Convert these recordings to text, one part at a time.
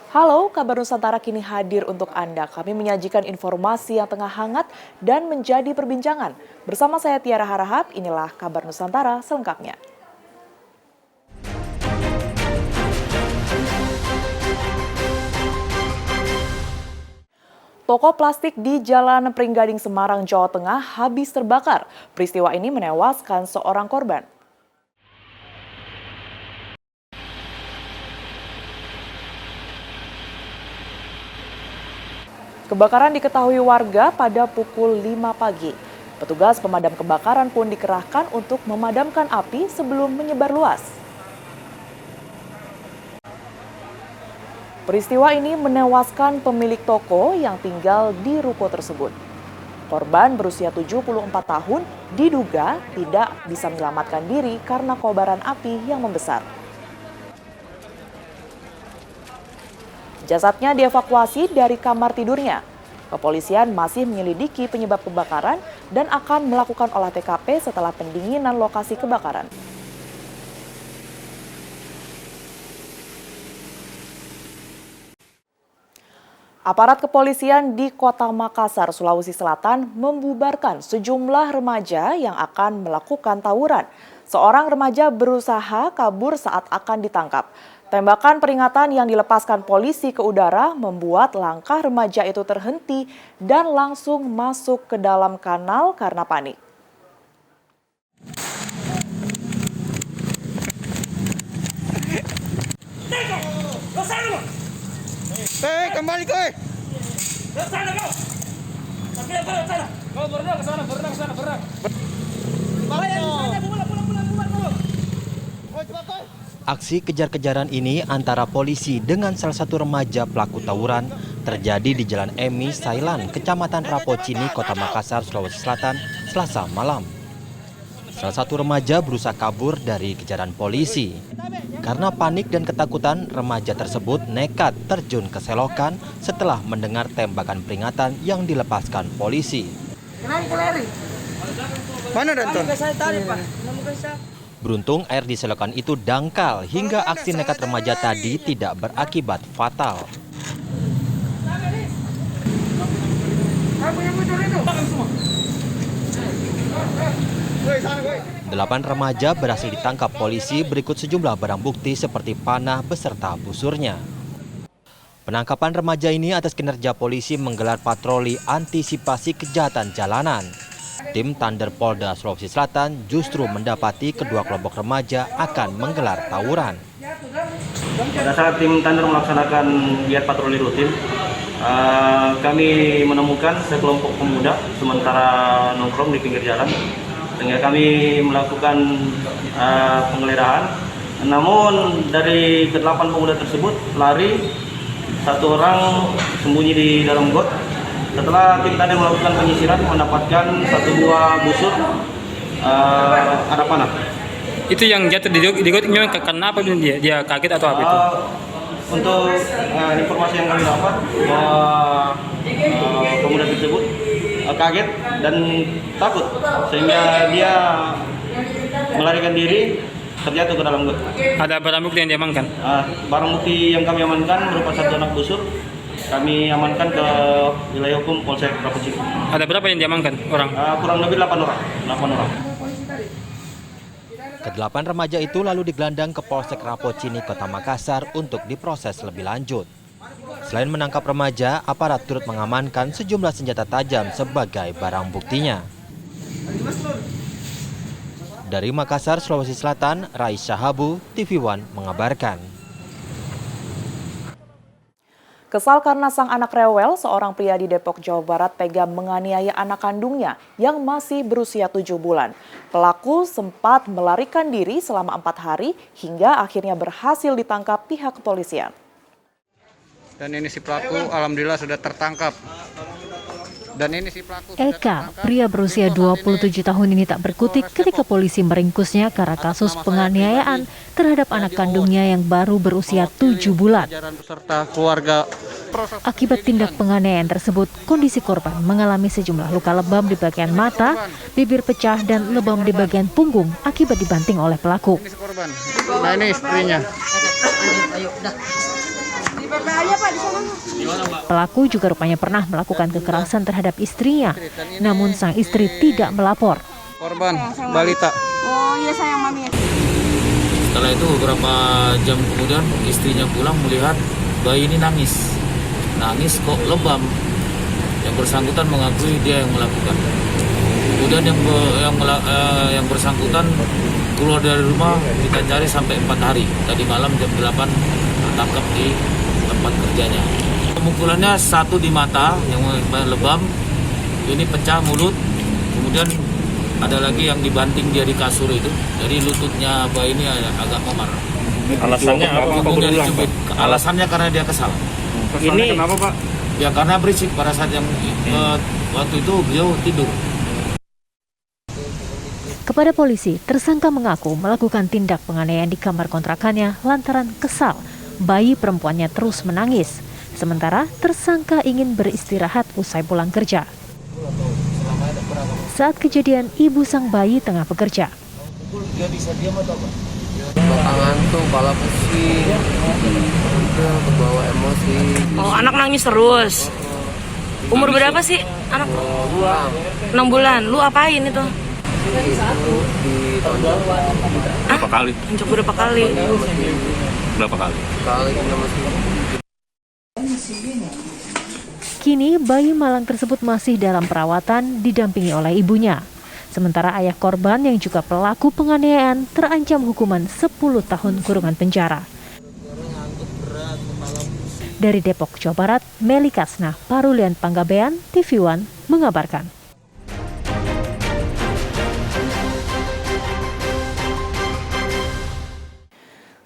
Halo, kabar Nusantara kini hadir untuk Anda. Kami menyajikan informasi yang tengah hangat dan menjadi perbincangan. Bersama saya Tiara Harahap, inilah kabar Nusantara selengkapnya. Toko plastik di Jalan Pringgading Semarang, Jawa Tengah habis terbakar. Peristiwa ini menewaskan seorang korban. Kebakaran diketahui warga pada pukul 5 pagi. Petugas pemadam kebakaran pun dikerahkan untuk memadamkan api sebelum menyebar luas. Peristiwa ini menewaskan pemilik toko yang tinggal di ruko tersebut. Korban berusia 74 tahun diduga tidak bisa menyelamatkan diri karena kobaran api yang membesar. Jasadnya dievakuasi dari kamar tidurnya. Kepolisian masih menyelidiki penyebab kebakaran dan akan melakukan olah TKP setelah pendinginan lokasi kebakaran. Aparat kepolisian di Kota Makassar, Sulawesi Selatan membubarkan sejumlah remaja yang akan melakukan tawuran. Seorang remaja berusaha kabur saat akan ditangkap. Tembakan peringatan yang dilepaskan polisi ke udara membuat langkah remaja itu terhenti dan langsung masuk ke dalam kanal karena panik. Kembali kau. Kau berenang ke sana, berenang. Aksi kejar-kejaran ini antara polisi dengan salah satu remaja pelaku tawuran terjadi di Jalan Emi Sailan, Kecamatan Rapocini, Kota Makassar, Sulawesi Selatan, Selasa malam. Salah satu remaja berusaha kabur dari kejaran polisi. Karena panik dan ketakutan, remaja tersebut nekat terjun ke selokan setelah mendengar tembakan peringatan yang dilepaskan polisi. Kenapa lari? Mana Danton? Beruntung air di selokan itu dangkal hingga aksi nekat remaja tadi tidak berakibat fatal. Delapan remaja berhasil ditangkap polisi berikut sejumlah barang bukti seperti panah beserta busurnya. Penangkapan remaja ini atas kinerja polisi menggelar patroli antisipasi kejahatan jalanan. Tim Thunder Polda Sulawesi Selatan justru mendapati kedua kelompok remaja akan menggelar tawuran. Pada saat tim Thunder melaksanakan giat patroli rutin, kami menemukan sekelompok pemuda sementara nongkrong di pinggir jalan, sehingga kami melakukan penggeledahan. Namun dari ke-8 pemuda tersebut lari, satu orang sembunyi di dalam got. Setelah tim tadi melakukan penyisiran, mendapatkan satu buah busur ada panah. Itu yang jatuh di got memang karena apa? Dia kaget atau apa itu? Untuk informasi yang kami dapat, bahwa pemuda tersebut kaget dan takut sehingga dia melarikan diri, terjatuh ke dalam got. Ada barang bukti yang diamankan? Barang bukti yang kami amankan berupa satu anak busur. Kami amankan ke wilayah hukum Polsek Rapocini. Ada berapa yang diamankan orang? Kurang lebih 8 orang. Kedelapan remaja itu lalu digelandang ke Polsek Rapocini, Kota Makassar untuk diproses lebih lanjut. Selain menangkap remaja, aparat turut mengamankan sejumlah senjata tajam sebagai barang buktinya. Dari Makassar, Sulawesi Selatan, Rais Shahabu, TV One mengabarkan. Kesal karena sang anak rewel, seorang pria di Depok, Jawa Barat tega menganiaya anak kandungnya yang masih berusia 7 bulan. Pelaku sempat melarikan diri selama 4 hari hingga akhirnya berhasil ditangkap pihak kepolisian. Dan ini si pelaku alhamdulillah sudah tertangkap. Eka, pria berusia 27 tahun ini tak berkutik ketika polisi meringkusnya karena kasus penganiayaan terhadap anak kandungnya yang baru berusia 7 bulan. Akibat tindak penganiayaan tersebut, kondisi korban mengalami sejumlah luka lebam di bagian mata, bibir pecah, dan lebam di bagian punggung akibat dibanting oleh pelaku. Nah ini istrinya. Pelaku juga rupanya pernah melakukan kekerasan terhadap istrinya, namun sang istri tidak melapor. Korban balita. Oh iya sayang mami. Setelah itu beberapa jam kemudian istrinya pulang melihat bayi ini nangis kok lebam. Yang bersangkutan mengakui dia yang melakukan. Kemudian yang bersangkutan keluar dari rumah, kita cari sampai 4 hari. Tadi malam jam 8 tertangkap di tempat kerjanya. Pemukulannya satu di mata yang lebam, ini pecah mulut, kemudian ada lagi yang dibanting dia di kasur itu. Jadi lututnya bayi ini agak memar. Alasannya apa? Alasannya karena dia kesal. Ini kenapa Pak? Ya karena berisik pada saat yang waktu itu beliau tidur. Kepada polisi, tersangka mengaku melakukan tindak penganiayaan di kamar kontrakannya lantaran kesal bayi perempuannya terus menangis. Sementara tersangka ingin beristirahat usai pulang kerja. Saat kejadian, ibu sang bayi tengah bekerja. Belakangan tuh kepala pusing, kebawa emosi. Oh anak nangis terus. Umur berapa sih anak? 6 bulan. Lu apain itu? Berapa kali? Injek berapa kali? Berapa kali? Kini bayi malang tersebut masih dalam perawatan didampingi oleh ibunya. Sementara ayah korban yang juga pelaku penganiayaan terancam hukuman 10 tahun kurungan penjara. Dari Depok, Jawa Barat, Meli Kasnah, Parulian Panggabean, TV One mengabarkan.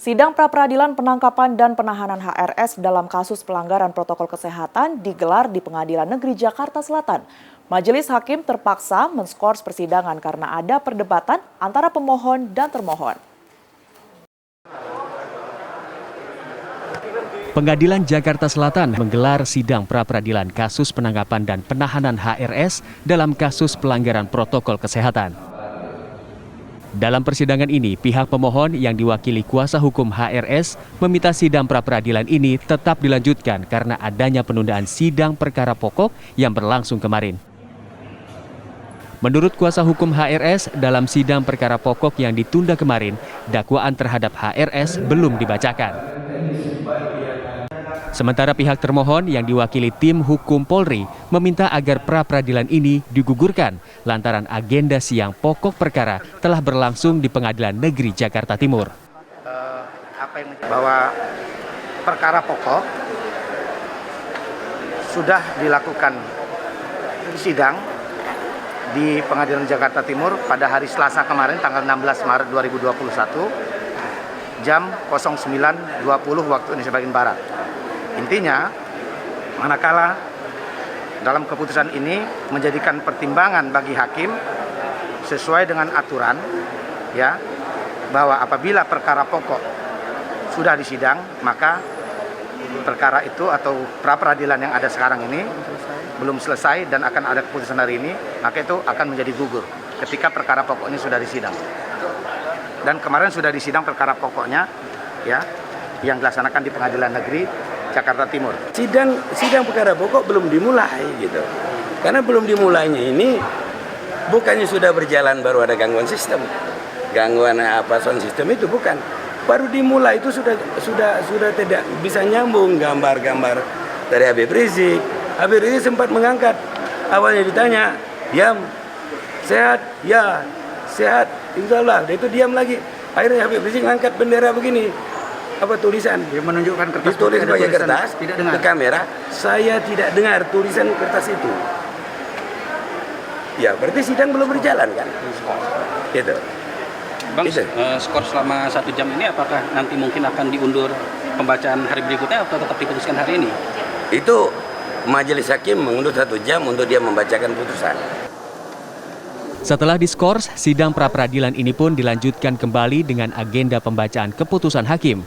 Sidang pra-peradilan penangkapan dan penahanan HRS dalam kasus pelanggaran protokol kesehatan digelar di Pengadilan Negeri Jakarta Selatan. Majelis hakim terpaksa menskors persidangan karena ada perdebatan antara pemohon dan termohon. Pengadilan Jakarta Selatan menggelar sidang pra-peradilan kasus penangkapan dan penahanan HRS dalam kasus pelanggaran protokol kesehatan. Dalam persidangan ini, pihak pemohon yang diwakili kuasa hukum HRS meminta sidang pra-peradilan ini tetap dilanjutkan karena adanya penundaan sidang perkara pokok yang berlangsung kemarin. Menurut kuasa hukum HRS, dalam sidang perkara pokok yang ditunda kemarin, dakwaan terhadap HRS belum dibacakan. Sementara pihak termohon yang diwakili tim hukum Polri meminta agar pra-peradilan ini digugurkan lantaran agenda sidang pokok perkara telah berlangsung di Pengadilan Negeri Jakarta Timur. Bahwa perkara pokok sudah dilakukan sidang di Pengadilan Jakarta Timur pada hari Selasa kemarin tanggal 16 Maret 2021 jam 09.20 waktu Indonesia bagian Barat. Intinya, manakala dalam keputusan ini menjadikan pertimbangan bagi hakim sesuai dengan aturan, ya, bahwa apabila perkara pokok sudah disidang, maka perkara itu atau pra-peradilan yang ada sekarang ini belum selesai dan akan ada keputusan hari ini, maka itu akan menjadi gugur ketika perkara pokok ini sudah disidang. Dan kemarin sudah disidang perkara pokoknya, ya, yang dilaksanakan di Pengadilan Negeri Jakarta Timur. Sidang perkara pokok belum dimulai gitu. Karena belum dimulainya ini bukannya sudah berjalan baru ada gangguan sistem. Gangguan sound sistem itu bukan. Baru dimulai itu sudah tidak bisa nyambung gambar-gambar dari Habib Rizik. Habib Rizik sempat mengangkat, awalnya ditanya, "Diam. Sehat?" "Ya, sehat. Insyaallah." Itu diam lagi. Akhirnya Habib Rizik ngangkat bendera begini. Apa tulisan? Dia menunjukkan kertas. Ditulis pakai kertas, tidak dengar. ke kamera. Saya tidak dengar tulisan kertas itu. Ya, berarti sidang belum berjalan kan? Gitu. Bang, skor selama 1 jam ini apakah nanti mungkin akan diundur pembacaan hari berikutnya atau tetap diputuskan hari ini? Itu majelis hakim mengundur 1 jam untuk dia membacakan putusan. Setelah diskors, sidang pra-peradilan ini pun dilanjutkan kembali dengan agenda pembacaan keputusan hakim.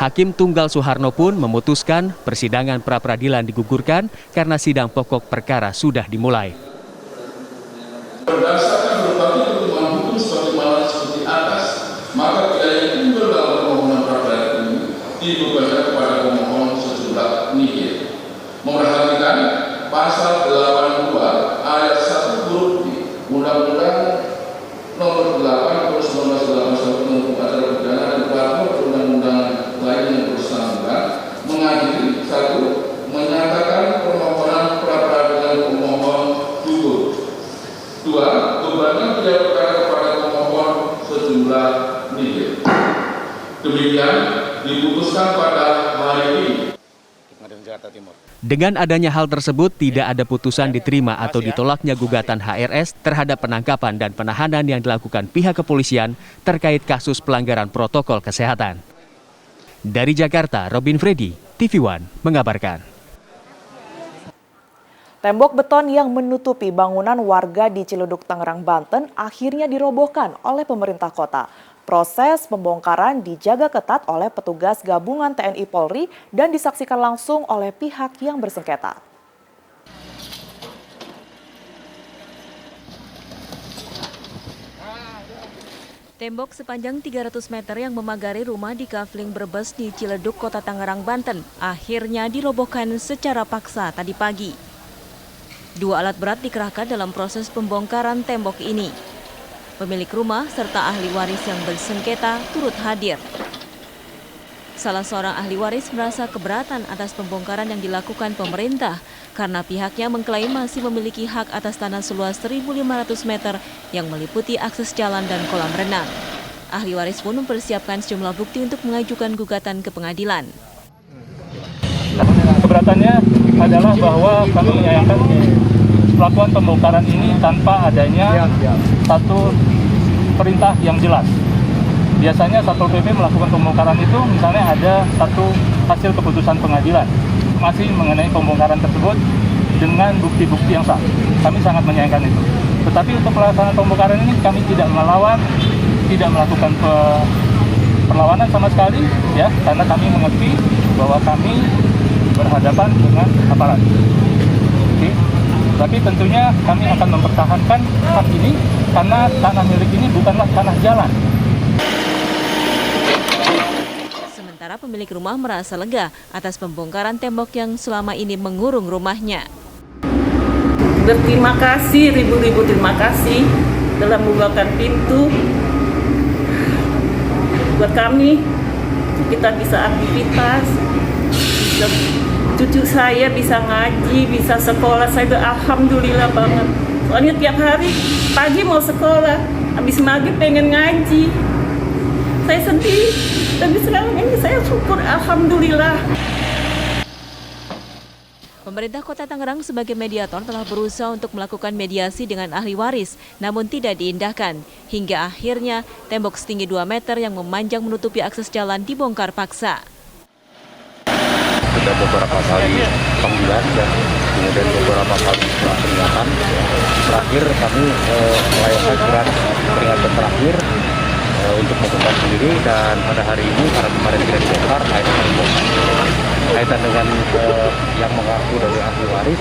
Hakim Tunggal Soeharno pun memutuskan persidangan pra-peradilan digugurkan karena sidang pokok perkara sudah dimulai. Berdasarkan berbagai ketentuan hukum sebagaimana seperti atas, maka tidak yang tunggal dalam permohonan pra-peradilan ini dibebankan diputuskan pada hari ini. Dengan adanya hal tersebut, tidak ada putusan diterima atau ditolaknya gugatan HRS terhadap penangkapan dan penahanan yang dilakukan pihak kepolisian terkait kasus pelanggaran protokol kesehatan. Dari Jakarta, Robin Freddy, TV One mengabarkan. Tembok beton yang menutupi bangunan warga di Ciledug, Tangerang, Banten akhirnya dirobohkan oleh pemerintah kota. Proses pembongkaran dijaga ketat oleh petugas gabungan TNI Polri dan disaksikan langsung oleh pihak yang bersengketa. Tembok sepanjang 300 meter yang memagari rumah di Kafling Brebes di Ciledug, Kota Tangerang, Banten, akhirnya dirobohkan secara paksa tadi pagi. 2 alat berat dikerahkan dalam proses pembongkaran tembok ini. Pemilik rumah serta ahli waris yang bersengketa turut hadir. Salah seorang ahli waris merasa keberatan atas pembongkaran yang dilakukan pemerintah karena pihaknya mengklaim masih memiliki hak atas tanah seluas 1.500 meter yang meliputi akses jalan dan kolam renang. Ahli waris pun mempersiapkan sejumlah bukti untuk mengajukan gugatan ke pengadilan. Keberatannya adalah bahwa kami menyayangkan pelakuan pembongkaran ini tanpa adanya satu perintah yang jelas. Biasanya Satpol PP melakukan pembongkaran itu misalnya ada satu hasil keputusan pengadilan masih mengenai pembongkaran tersebut dengan bukti-bukti yang sah. Kami sangat menyayangkan itu. Tetapi untuk pelaksanaan pembongkaran ini kami tidak melawan, tidak melakukan perlawanan sama sekali, ya, karena kami mengerti bahwa kami berhadapan dengan aparat. Oke. Tapi tentunya kami akan mempertahankan hak ini karena tanah milik ini bukanlah tanah jalan. Sementara pemilik rumah merasa lega atas pembongkaran tembok yang selama ini mengurung rumahnya. Berterima kasih, ribu-ribu terima kasih telah membukakan pintu buat kami. Kita bisa aktivitas, bisa cucu saya bisa ngaji, bisa sekolah. Saya udah alhamdulillah banget. Soalnya tiap hari pagi mau sekolah, habis maghrib pengen ngaji. Saya sedih, tapi sekarang ini saya syukur alhamdulillah. Pemerintah Kota Tangerang sebagai mediator telah berusaha untuk melakukan mediasi dengan ahli waris, namun tidak diindahkan. Hingga akhirnya tembok setinggi 2 meter yang memanjang menutupi akses jalan dibongkar paksa. Sudah beberapa kali panggilan dan kemudian beberapa kali peringatan. Terakhir kami melayangkan surat peringatan terakhir untuk membuka sendiri, dan pada hari ini karena kemarin tidak dibongkar kaitan dengan yang mengaku dari ahli waris,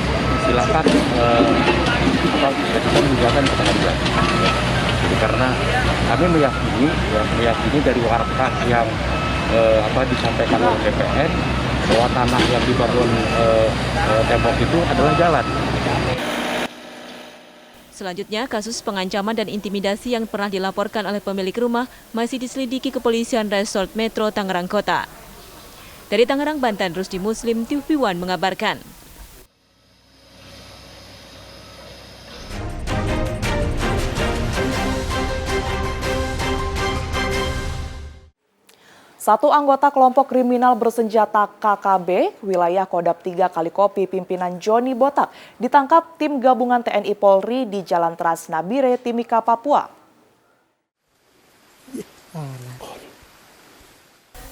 silakan kita menjalankan ke pengadilan. Jadi karena kami meyakini dari warta yang disampaikan oleh BPN bahwa tanah yang dibangun tembok itu adalah jalan. Selanjutnya, kasus pengancaman dan intimidasi yang pernah dilaporkan oleh pemilik rumah masih diselidiki Kepolisian Resort Metro Tangerang Kota. Dari Tangerang, Banten, Rusdi Muslim, TV One mengabarkan. Satu anggota kelompok kriminal bersenjata KKB wilayah Kodap 3 Kalikopi pimpinan Joni Botak ditangkap tim gabungan TNI Polri di Jalan Trans Nabire, Timika, Papua.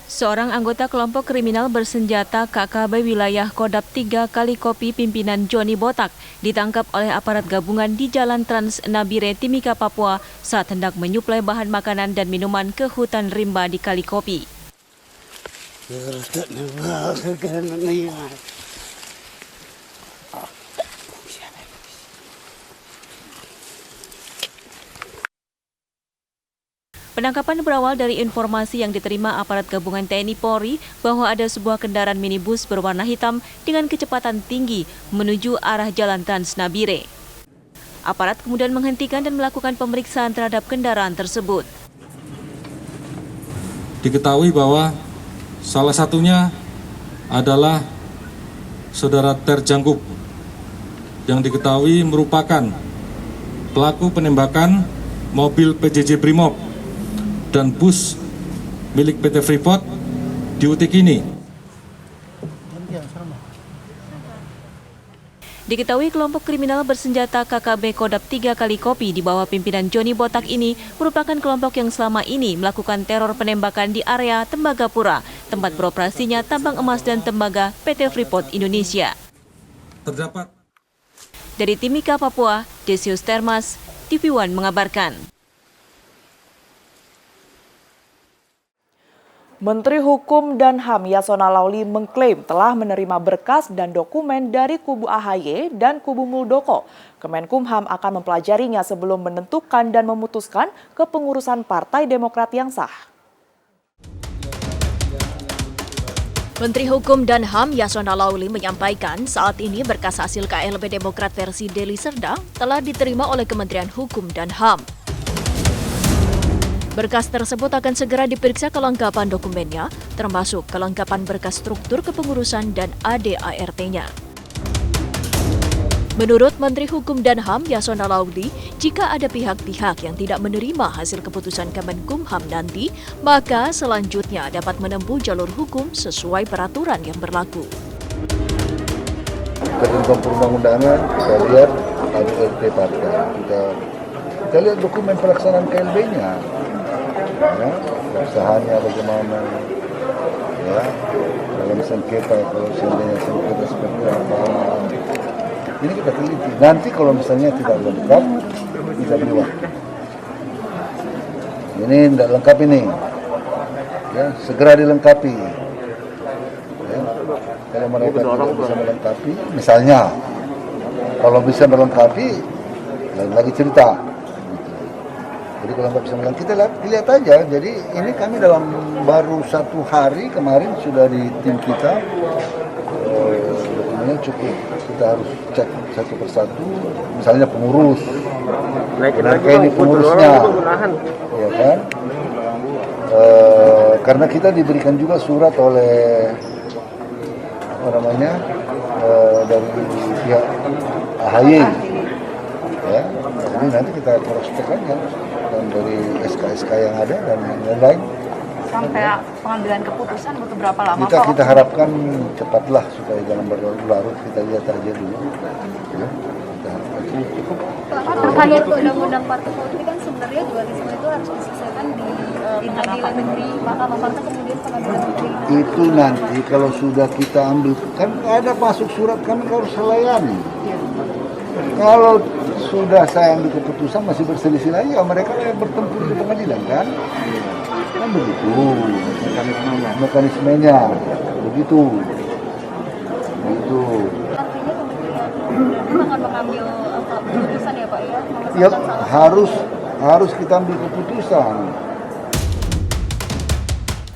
Seorang anggota kelompok kriminal bersenjata KKB wilayah Kodap 3 Kalikopi pimpinan Joni Botak ditangkap oleh aparat gabungan di Jalan Trans Nabire, Timika, Papua saat hendak menyuplai bahan makanan dan minuman ke hutan rimba di Kalikopi. Penangkapan berawal dari informasi yang diterima aparat gabungan TNI Polri bahwa ada sebuah kendaraan minibus berwarna hitam dengan kecepatan tinggi menuju arah Jalan Trans Nabire. Aparat kemudian menghentikan dan melakukan pemeriksaan terhadap kendaraan tersebut. Diketahui bahwa salah satunya adalah saudara Terjangkup yang diketahui merupakan pelaku penembakan mobil PJJ Brimob dan bus milik PT Freeport Diutik ini. Diketahui kelompok kriminal bersenjata KKB Kodap 3 Kali Kopi di bawah pimpinan Joni Botak ini merupakan kelompok yang selama ini melakukan teror penembakan di area Tembagapura, tempat beroperasinya tambang emas dan tembaga PT Freeport Indonesia. Terdapat dari Timika, Papua, Desius Termas, TV One mengabarkan. Menteri Hukum dan HAM Yasona Lauli mengklaim telah menerima berkas dan dokumen dari kubu AHY dan kubu Muldoko. Kemenkumham akan mempelajarinya sebelum menentukan dan memutuskan kepengurusan Partai Demokrat yang sah. Menteri Hukum dan HAM Yasona Lauli menyampaikan saat ini berkas hasil KLB Demokrat versi Deli Serdang telah diterima oleh Kementerian Hukum dan HAM. Berkas tersebut akan segera diperiksa kelengkapan dokumennya, termasuk kelengkapan berkas struktur kepengurusan dan ADART-nya. Menurut Menteri Hukum dan HAM Yasona Lauli, jika ada pihak-pihak yang tidak menerima hasil keputusan Kemenkumham nanti, maka selanjutnya dapat menempuh jalur hukum sesuai peraturan yang berlaku. Ketentuan perundang-undangan, kita lihat ADART partai, kita lihat dokumen pelaksanaan KLB-nya. Ya, usahanya bagaimana, ya, dalam sengketa, kalau seandainya sengketa seperti apa, ini kita teliti. Nanti kalau misalnya tidak lengkap, kita beri waktu. Ini tidak lengkap ini, ya, segera dilengkapi. Ya, kalau mereka tidak bisa melengkapi, misalnya, kalau bisa melengkapi, lain lagi cerita. Jadi kalau nggak bisa melengkapi, kita lihat aja. Jadi ini kami dalam baru 1 hari kemarin sudah di tim kita, dokumennya cukup. Kita harus cek satu persatu, misalnya pengurus, mereka ini pengurusnya, ya kan? Karena kita diberikan juga surat oleh dari pihak AHY, ya. Jadi nanti kita cross-check aja. Dan dari SK-SK yang ada dan lain-lain. Sampai pengambilan keputusan butuh berapa lama? Kita harapkan cepatlah supaya jangan berlarut-larut, kita lihat aja dulu. Ya, kita harapkan cukup. Terkait undang-undang partai politik kan sebenarnya dualisme itu harus diselesaikan di pengadilan negeri, maka kemudian pengadilan negeri. Itu nanti kalau sudah kita ambil, kan ada masuk surat kami harus layani. Kalau sudah saya ambil keputusan masih berselisih lagi, ya mereka bertempur di pengadilan kan begitu mekanismenya begitu. Artinya kemudian akan mengambil keputusan ya Pak ya? Ya harus kita ambil keputusan.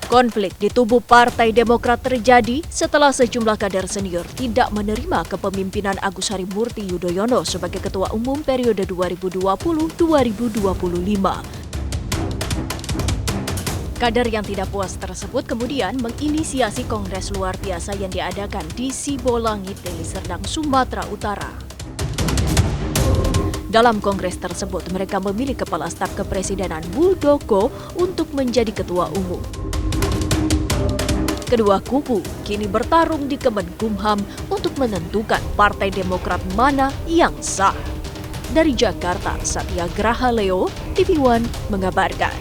Konflik di tubuh Partai Demokrat terjadi setelah sejumlah kader senior tidak menerima kepemimpinan Agus Harimurti Yudhoyono sebagai Ketua Umum periode 2020-2025. Kader yang tidak puas tersebut kemudian menginisiasi kongres luar biasa yang diadakan di Sibolangit, Deli Serdang, Sumatera Utara. Dalam kongres tersebut, mereka memilih Kepala Staf Kepresidenan Muldoko untuk menjadi Ketua Umum. Kedua kubu kini bertarung di Kemenkumham untuk menentukan Partai Demokrat mana yang sah. Dari Jakarta, Satya Graha Leo, TV One mengabarkan.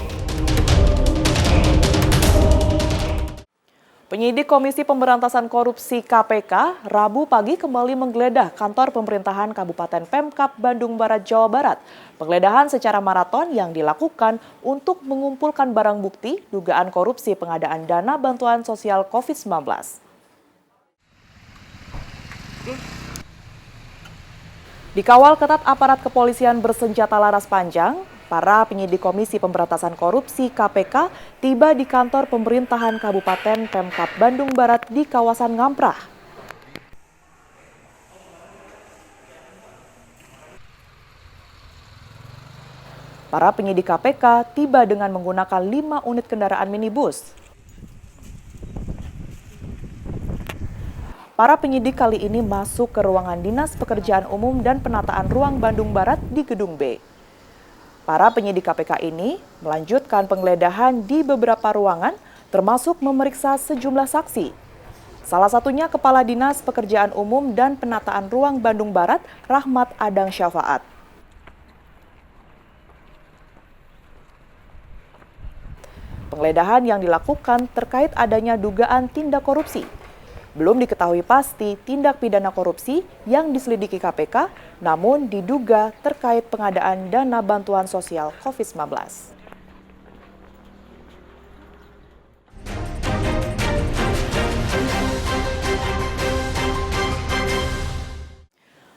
Penyidik Komisi Pemberantasan Korupsi KPK Rabu pagi kembali menggeledah kantor pemerintahan Kabupaten Pemkab Bandung Barat, Jawa Barat. Penggeledahan secara maraton yang dilakukan untuk mengumpulkan barang bukti dugaan korupsi pengadaan dana bantuan sosial COVID-19. Dikawal ketat aparat kepolisian bersenjata laras panjang, para penyidik Komisi Pemberantasan Korupsi KPK tiba di kantor pemerintahan Kabupaten Pemkab Bandung Barat di kawasan Ngamprah. Para penyidik KPK tiba dengan menggunakan 5 unit kendaraan minibus. Para penyidik kali ini masuk ke ruangan Dinas Pekerjaan Umum dan Penataan Ruang Bandung Barat di Gedung B. Para penyidik KPK ini melanjutkan penggeledahan di beberapa ruangan termasuk memeriksa sejumlah saksi. Salah satunya Kepala Dinas Pekerjaan Umum dan Penataan Ruang Bandung Barat, Rahmat Adang Syafaat. Penggeledahan yang dilakukan terkait adanya dugaan tindak korupsi. Belum diketahui pasti tindak pidana korupsi yang diselidiki KPK, namun diduga terkait pengadaan dana bantuan sosial COVID-19.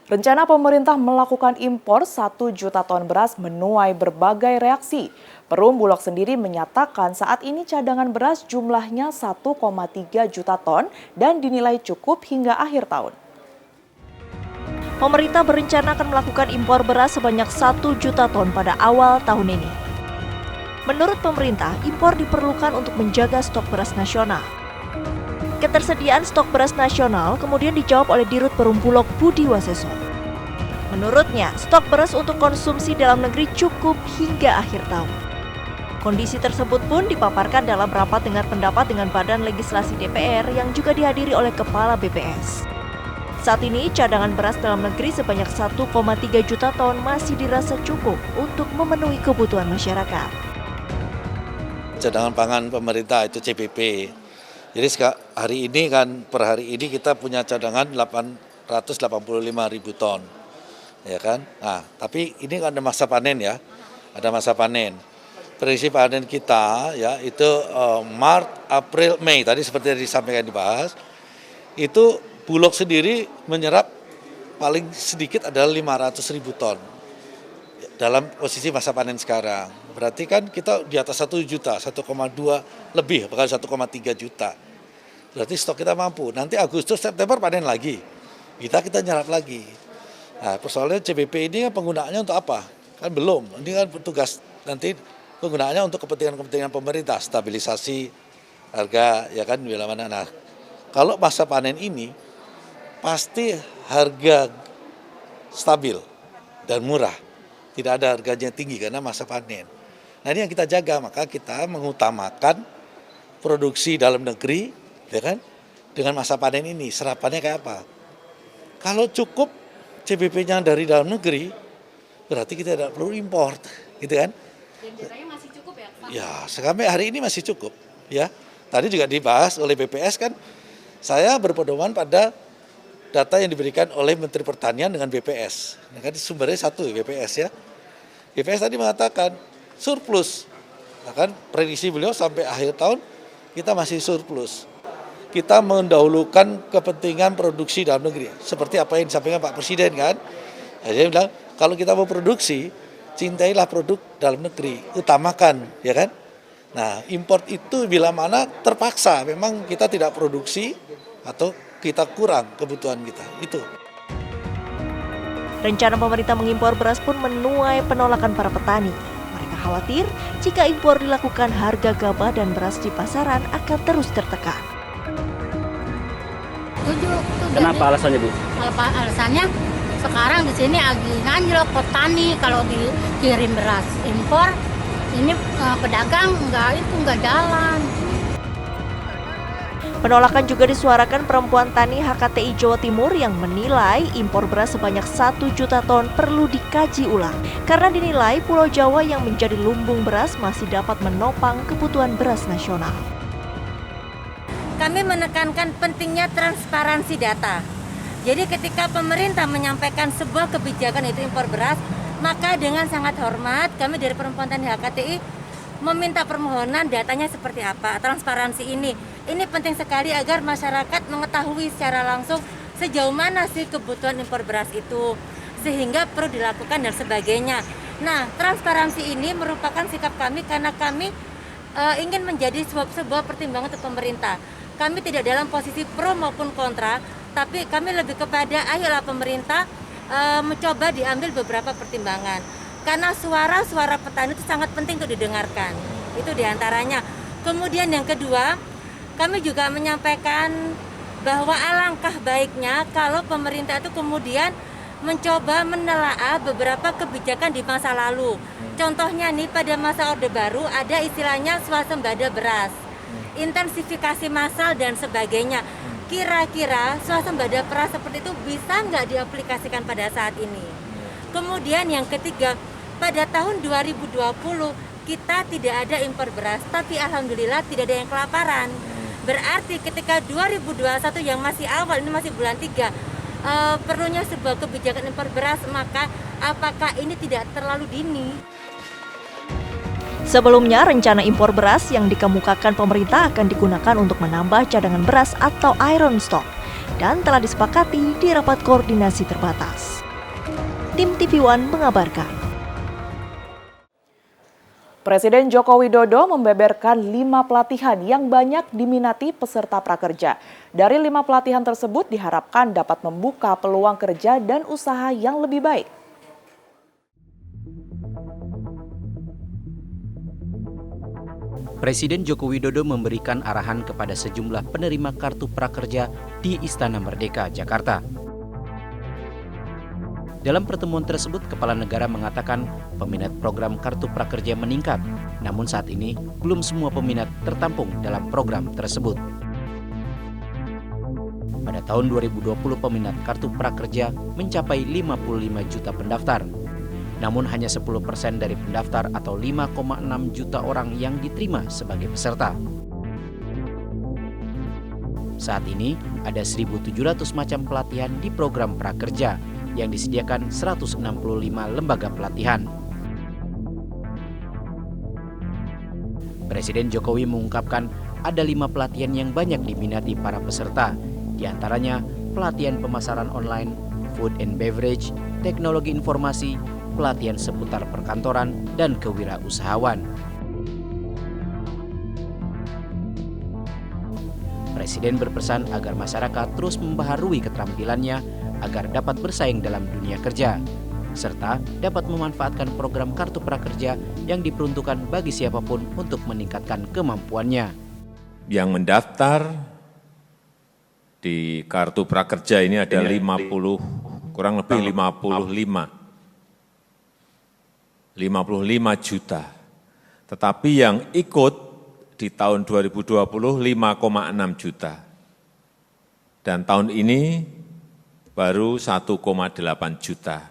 Rencana pemerintah melakukan impor 1 juta ton beras menuai berbagai reaksi. Perum Bulog sendiri menyatakan saat ini cadangan beras jumlahnya 1,3 juta ton dan dinilai cukup hingga akhir tahun. Pemerintah berencana akan melakukan impor beras sebanyak 1 juta ton pada awal tahun ini. Menurut pemerintah, impor diperlukan untuk menjaga stok beras nasional. Ketersediaan stok beras nasional kemudian dijawab oleh Dirut Perum Bulog Budi Waseso. Menurutnya, stok beras untuk konsumsi dalam negeri cukup hingga akhir tahun. Kondisi tersebut pun dipaparkan dalam rapat dengar pendapat dengan Badan Legislasi DPR yang juga dihadiri oleh Kepala BPS. Saat ini, cadangan beras dalam negeri sebanyak 1,3 juta ton masih dirasa cukup untuk memenuhi kebutuhan masyarakat. Cadangan pangan pemerintah itu CPP. Jadi hari ini kan per hari ini kita punya cadangan 885.000 ton. Ya kan? Nah, tapi ini kan ada masa panen ya. Ada masa panen. Prediksi panen kita ya itu Maret, April, Mei tadi seperti yang disampaikan dibahas. Itu Bulog sendiri menyerap paling sedikit adalah 500.000 ton. Dalam posisi masa panen sekarang. Berarti kan kita di atas 1 juta, 1,2 lebih, bahkan 1,3 juta. Berarti stok kita mampu. Nanti Agustus, September panen lagi. Kita nyerap lagi. Nah, persoalannya CBP ini kan penggunaannya untuk apa? Kan belum. Ini kan tugas nanti penggunaannya untuk kepentingan-kepentingan pemerintah, stabilisasi harga, ya kan, bila mana. Nah, kalau masa panen ini, pasti harga stabil dan murah. Tidak ada harganya tinggi karena masa panen. Nah, ini yang kita jaga, maka kita mengutamakan produksi dalam negeri, ya kan? Dengan masa panen ini, serapannya kayak apa? Kalau cukup CBP-nya dari dalam negeri, berarti kita tidak perlu import, gitu kan? Dan katanya masih cukup ya, Pak? Ya, sampai hari ini masih cukup, ya. Tadi juga dibahas oleh BPS kan, saya berpedoman pada data yang diberikan oleh Menteri Pertanian dengan BPS. Nah, kan sumbernya satu BPS ya. BPS tadi mengatakan surplus. Nah, kan prediksi beliau sampai akhir tahun kita masih surplus. Kita mendahulukan kepentingan produksi dalam negeri. Seperti apa yang disampaikan Pak Presiden kan. Nah, dia bilang kalau kita mau produksi, cintailah produk dalam negeri, utamakan, ya kan. Nah, import itu bila mana terpaksa memang kita tidak produksi atau kita kurang kebutuhan kita, itu. Rencana pemerintah mengimpor beras pun menuai penolakan para petani. Mereka khawatir jika impor dilakukan harga gabah dan beras di pasaran akan terus tertekan. Kenapa alasannya, Bu? Alasannya sekarang di sini lagi anjlok petani kalau dikirim beras impor, ini pedagang nggak jalan. Penolakan juga disuarakan perempuan tani HKTI Jawa Timur yang menilai impor beras sebanyak 1 juta ton perlu dikaji ulang. Karena dinilai Pulau Jawa yang menjadi lumbung beras masih dapat menopang kebutuhan beras nasional. Kami menekankan pentingnya transparansi data. Jadi ketika pemerintah menyampaikan sebuah kebijakan itu impor beras, maka dengan sangat hormat kami dari perempuan tani HKTI meminta permohonan datanya seperti apa, transparansi ini. Ini penting sekali agar masyarakat mengetahui secara langsung sejauh mana sih kebutuhan impor beras itu, sehingga perlu dilakukan dan sebagainya. Nah, transparansi ini merupakan sikap kami karena kami ingin menjadi sebuah pertimbangan untuk pemerintah. Kami tidak dalam posisi pro maupun kontra, tapi kami lebih kepada ayolah pemerintah mencoba diambil beberapa pertimbangan. Karena suara-suara petani itu sangat penting untuk didengarkan. Itu diantaranya. Kemudian yang kedua, kami juga menyampaikan bahwa alangkah baiknya kalau pemerintah itu kemudian mencoba menelaah beberapa kebijakan di masa lalu. Contohnya nih pada masa Orde Baru ada istilahnya swasembada beras. intensifikasi massal dan sebagainya. Kira-kira swasembada beras seperti itu bisa nggak diaplikasikan pada saat ini? Kemudian yang ketiga, pada tahun 2020 kita tidak ada impor beras, tapi alhamdulillah tidak ada yang kelaparan. Berarti ketika 2021 yang masih awal, ini masih bulan 3, perlunya sebuah kebijakan impor beras, maka apakah ini tidak terlalu dini? Sebelumnya, rencana impor beras yang dikemukakan pemerintah akan digunakan untuk menambah cadangan beras atau iron stock dan telah disepakati di rapat koordinasi terbatas. Tim TV One mengabarkan. Presiden Joko Widodo membeberkan 5 pelatihan yang banyak diminati peserta prakerja. Dari 5 pelatihan tersebut diharapkan dapat membuka peluang kerja dan usaha yang lebih baik. Presiden Joko Widodo memberikan arahan kepada sejumlah penerima kartu prakerja di Istana Merdeka, Jakarta. Dalam pertemuan tersebut, Kepala Negara mengatakan peminat program kartu prakerja meningkat, namun saat ini belum semua peminat tertampung dalam program tersebut. Pada tahun 2020, peminat kartu prakerja mencapai 55 juta pendaftar. Namun hanya 10% dari pendaftar atau 5,6 juta orang yang diterima sebagai peserta. Saat ini ada 1.700 macam pelatihan di program prakerja yang disediakan 165 lembaga pelatihan. Presiden Jokowi mengungkapkan ada 5 pelatihan yang banyak diminati para peserta, di antaranya pelatihan pemasaran online, food and beverage, teknologi informasi, pelatihan seputar perkantoran, dan kewirausahaan. Presiden berpesan agar masyarakat terus membaharui keterampilannya agar dapat bersaing dalam dunia kerja, serta dapat memanfaatkan program kartu prakerja yang diperuntukkan bagi siapapun untuk meningkatkan kemampuannya. Yang mendaftar di kartu prakerja ini ada kurang lebih 55 juta. Tetapi yang ikut di tahun 2020 5,6 juta. Dan tahun ini baru 1,8 juta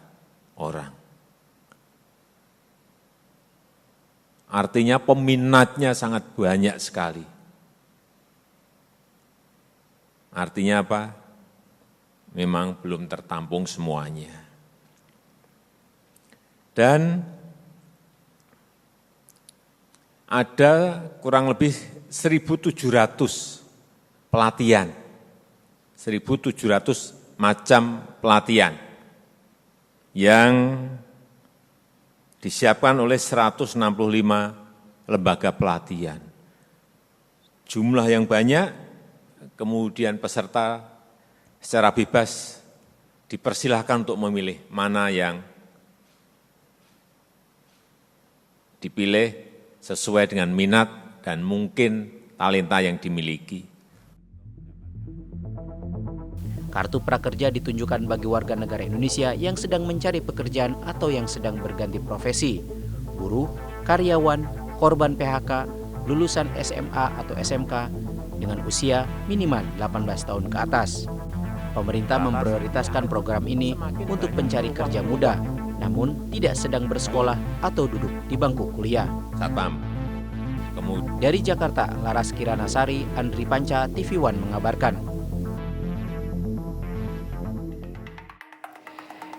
orang. Artinya peminatnya sangat banyak sekali. Artinya apa? Memang belum tertampung semuanya. Dan ada kurang lebih 1.700 pelatihan, 1.700 macam pelatihan yang disiapkan oleh 165 lembaga pelatihan. Jumlah yang banyak, kemudian peserta secara bebas dipersilahkan untuk memilih mana yang dipilih sesuai dengan minat dan mungkin talenta yang dimiliki. Kartu prakerja ditunjukkan bagi warga negara Indonesia yang sedang mencari pekerjaan atau yang sedang berganti profesi, buruh, karyawan, korban PHK, lulusan SMA atau SMK dengan usia minimal 18 tahun ke atas. Pemerintah memprioritaskan program ini untuk pencari kerja muda, namun tidak sedang bersekolah atau duduk di bangku kuliah. Satpam. Dari Jakarta, Laras Kiranasari, Andri Panca, TV One mengabarkan.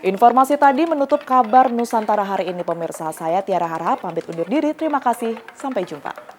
Informasi tadi menutup kabar Nusantara hari ini pemirsa. Saya Tiara Harahap pamit undur diri. Terima kasih. Sampai jumpa.